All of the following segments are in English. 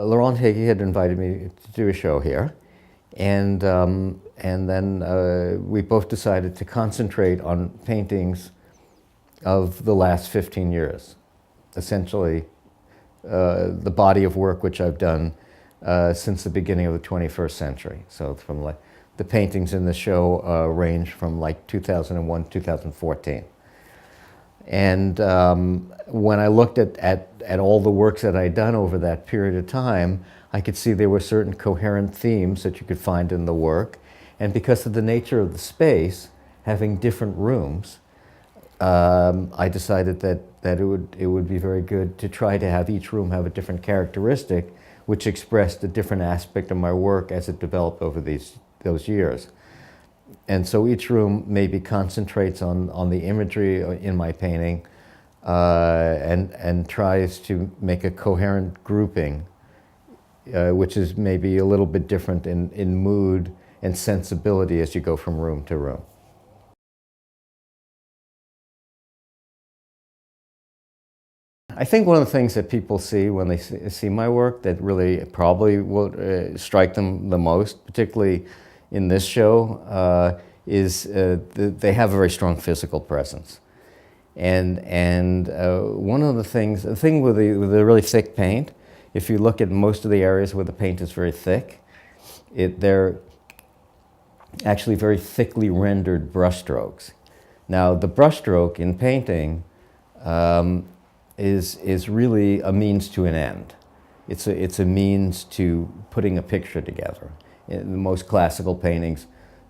Laurent he had invited me to do a show here, and then we both decided to concentrate on paintings of the last 15 years, essentially the body of work which I've done since the beginning of the 21st century. So from like the paintings in the show range from like 2001 to 2014. And when I looked at all the works that I'd done over that period of time, I could see there were certain coherent themes that you could find in the work. And because of the nature of the space, having different rooms, I decided that it would be very good to try to have each room have a different characteristic, which expressed a different aspect of my work as it developed over those years. And so each room maybe concentrates on the imagery in my painting and tries to make a coherent grouping, which is maybe a little bit different in mood and sensibility as you go from room to room. I think one of the things that people see when they see my work that really probably will strike them the most, particularly in this show, is they have a very strong physical presence. And one of the things, the thing with the really thick paint, if you look at most of the areas where the paint is very thick, they're actually very thickly rendered brushstrokes. Now, the brushstroke in painting is really a means to an end. It's a means to putting a picture together. In the most classical paintings,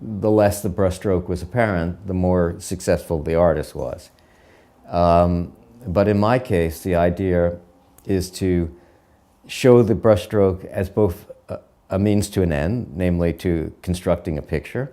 the less the brushstroke was apparent, the more successful the artist was. But in my case, the idea is to show the brushstroke as both a means to an end, namely to constructing a picture,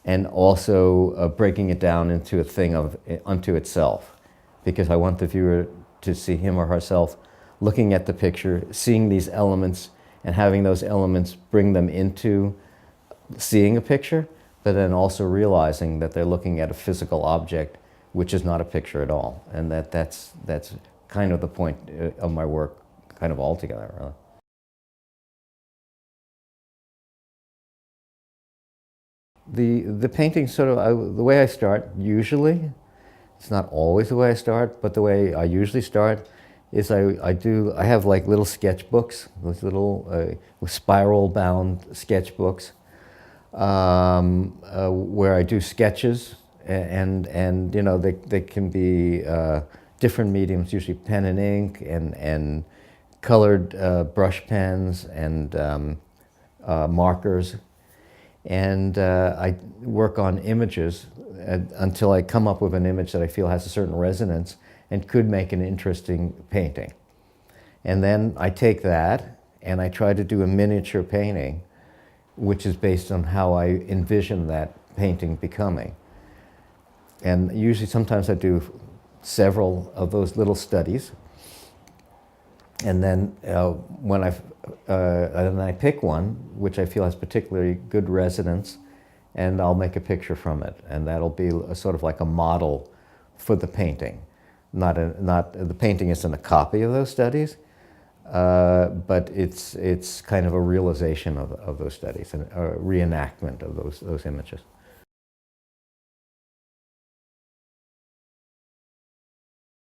and also breaking it down into a thing unto itself, because I want the viewer to see him or herself looking at the picture, seeing these elements, and having those elements bring them into seeing a picture, but then also realizing that they're looking at a physical object, which is not a picture at all. And that's kind of the point of my work, kind of altogether, really. The painting sort of, the way I start usually, it's not always the way I start, but the way I usually start is I have like little sketchbooks, those little spiral-bound sketchbooks, where I do sketches, and you know, they can be different mediums, usually pen and ink, and colored brush pens and markers. And I work on images until I come up with an image that I feel has a certain resonance and could make an interesting painting. And then I take that and I try to do a miniature painting, which is based on how I envision that painting becoming. And usually sometimes I do several of those little studies. And then when I pick one, which I feel has particularly good resonance, and I'll make a picture from it. And that'll be sort of like a model for the painting. The painting isn't a copy of those studies, but it's kind of a realization of those studies, and a reenactment of those images.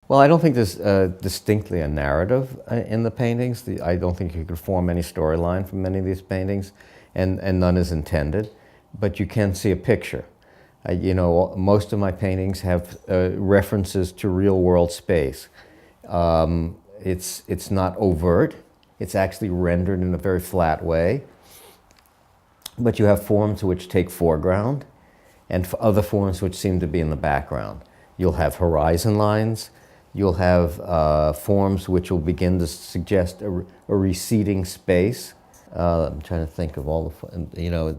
Well, I don't think there's distinctly a narrative in the paintings. I don't think you could form any storyline from many of these paintings, and none is intended. But you can see a picture. You know, most of my paintings have references to real-world space. It's not overt. It's actually rendered in a very flat way. But you have forms which take foreground, and other forms which seem to be in the background. You'll have horizon lines. You'll have forms which will begin to suggest a receding space. I'm trying to think of all the, you know,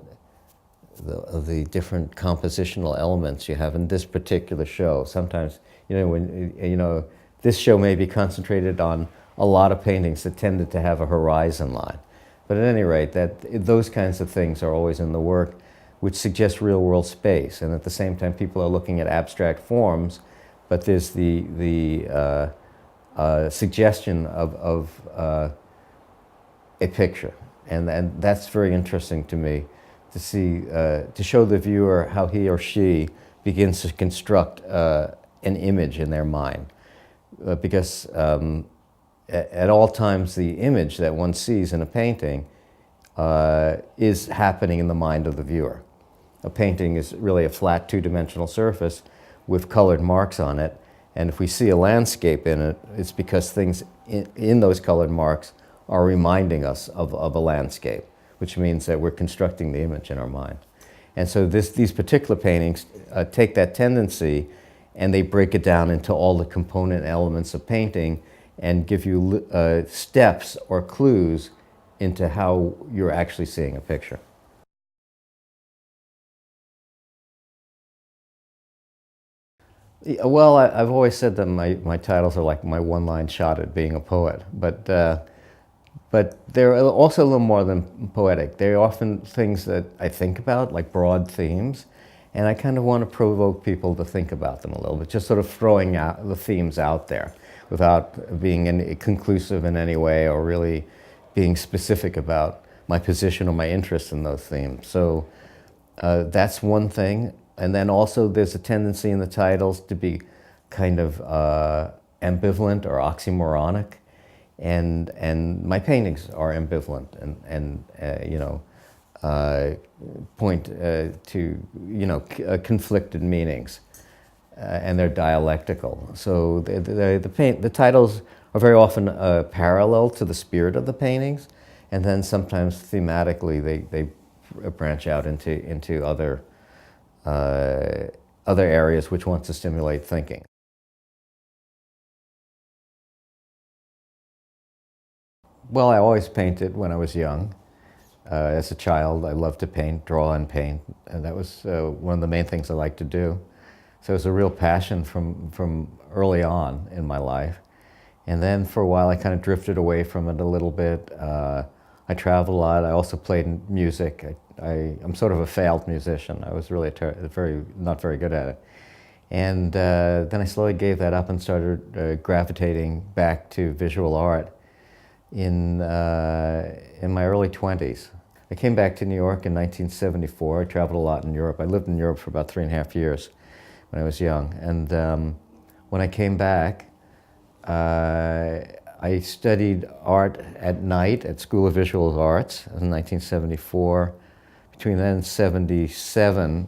the different compositional elements you have in this particular show. Sometimes, you know, when you know, this show may be concentrated on a lot of paintings that tended to have a horizon line. But at any rate, those kinds of things are always in the work, which suggest real-world space. And at the same time, people are looking at abstract forms, but there's the suggestion of a picture. And that's very interesting to me, to see, to show the viewer how he or she begins to construct an image in their mind. Because at all times the image that one sees in a painting is happening in the mind of the viewer. A painting is really a flat two-dimensional surface with colored marks on it, and if we see a landscape in it, it's because things in those colored marks are reminding us of a landscape, which means that we're constructing the image in our mind. And so these particular paintings take that tendency and they break it down into all the component elements of painting and give you steps or clues into how you're actually seeing a picture. Well, I've always said that my titles are like my one-line shot at being a poet, but they're also a little more than poetic. They're often things that I think about, like broad themes, and I kind of want to provoke people to think about them a little bit, just sort of throwing out the themes out there without being conclusive in any way or really being specific about my position or my interest in those themes. So that's one thing. And then also there's a tendency in the titles to be kind of ambivalent or oxymoronic. And my paintings are ambivalent and you know, point to, you know, conflicted meanings. And they're dialectical. So the titles are very often parallel to the spirit of the paintings. And then sometimes thematically they branch out into other areas which want to stimulate thinking. Well, I always painted when I was young. As a child, I loved to paint, draw and paint, and that was one of the main things I liked to do. So it was a real passion from early on in my life. And then for a while I kind of drifted away from it a little bit. I traveled a lot. I also played music. I'm sort of a failed musician. I was really not very good at it. And then I slowly gave that up and started gravitating back to visual art in my early 20s. I came back to New York in 1974. I traveled a lot in Europe. I lived in Europe for about 3.5 years when I was young. And when I came back, I studied art at night at School of Visual Arts in 1974. Between then 77,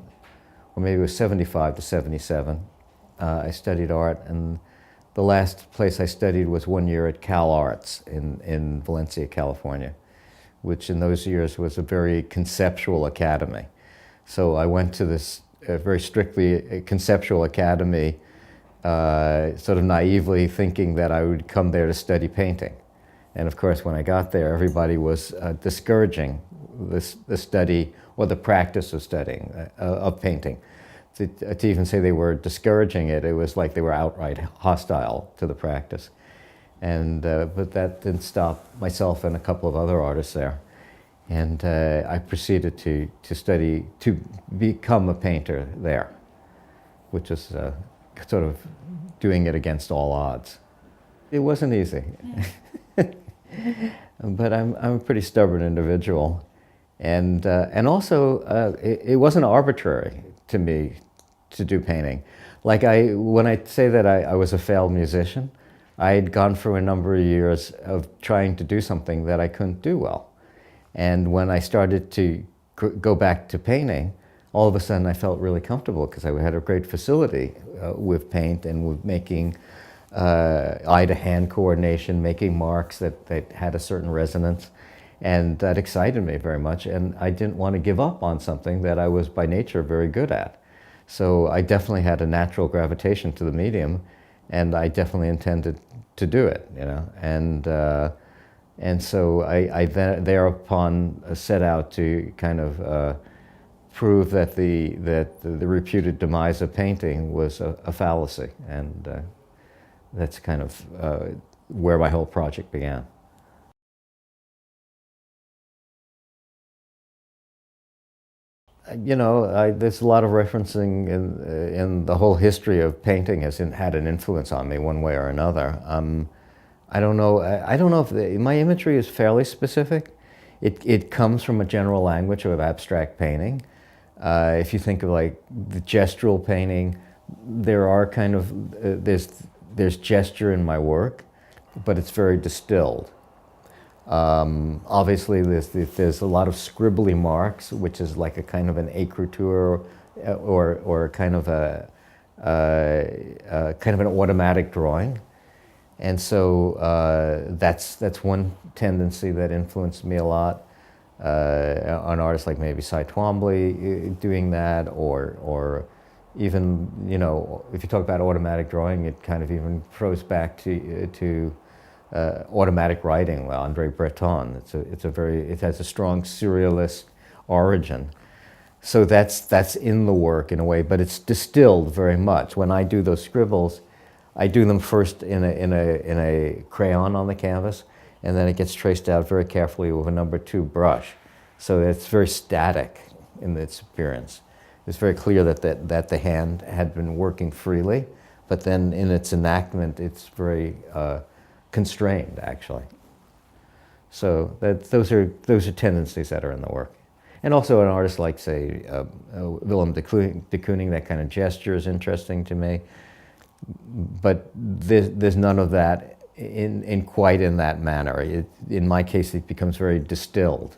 or maybe it was 75 to 77, I studied art, and the last place I studied was 1 year at Cal Arts in Valencia, California, which in those years was a very conceptual academy. So I went to this very strictly conceptual academy, sort of naively thinking that I would come there to study painting. And of course, when I got there, everybody was discouraging the study or the practice of studying, of painting. To even say they were discouraging it, it was like they were outright hostile to the practice. And, but that didn't stop myself and a couple of other artists there. And I proceeded to study, to become a painter there, which is sort of doing it against all odds. It wasn't easy. But I'm a pretty stubborn individual. And also, it wasn't arbitrary to me to do painting. Like when I say that I was a failed musician, I had gone through a number of years of trying to do something that I couldn't do well. And when I started to go back to painting, all of a sudden I felt really comfortable because I had a great facility with paint and with making eye-to-hand coordination, making marks that had a certain resonance. And that excited me very much, and I didn't want to give up on something that I was by nature very good at. So I definitely had a natural gravitation to the medium, and I definitely intended to do it, you know. And so I thereupon set out to kind of prove that the reputed demise of painting was a fallacy, and that's kind of where my whole project began. You know, there's a lot of referencing in the whole history of painting has had an influence on me one way or another. I don't know. I don't know if my imagery is fairly specific. It comes from a general language of abstract painting. If you think of like the gestural painting, there are kind of there's gesture in my work, but it's very distilled. Obviously, there's a lot of scribbly marks, which is like a kind of an écriture or kind of an automatic drawing. And so that's one tendency that influenced me a lot. On artists like maybe Cy Twombly doing that, or even, you know, if you talk about automatic drawing, it kind of even throws back to automatic writing. Well, André Breton, it has a strong surrealist origin. So that's in the work in a way, but it's distilled very much. When I do those scribbles, I do them first in a crayon on the canvas, and then it gets traced out very carefully with a number 2 brush. So it's very static in its appearance. It's very clear that the hand had been working freely, but then in its enactment, it's very constrained, actually. So those are tendencies that are in the work. And also an artist like, say, Willem de Kooning, that kind of gesture is interesting to me. But there's none of that in quite in that manner. In my case, it becomes very distilled.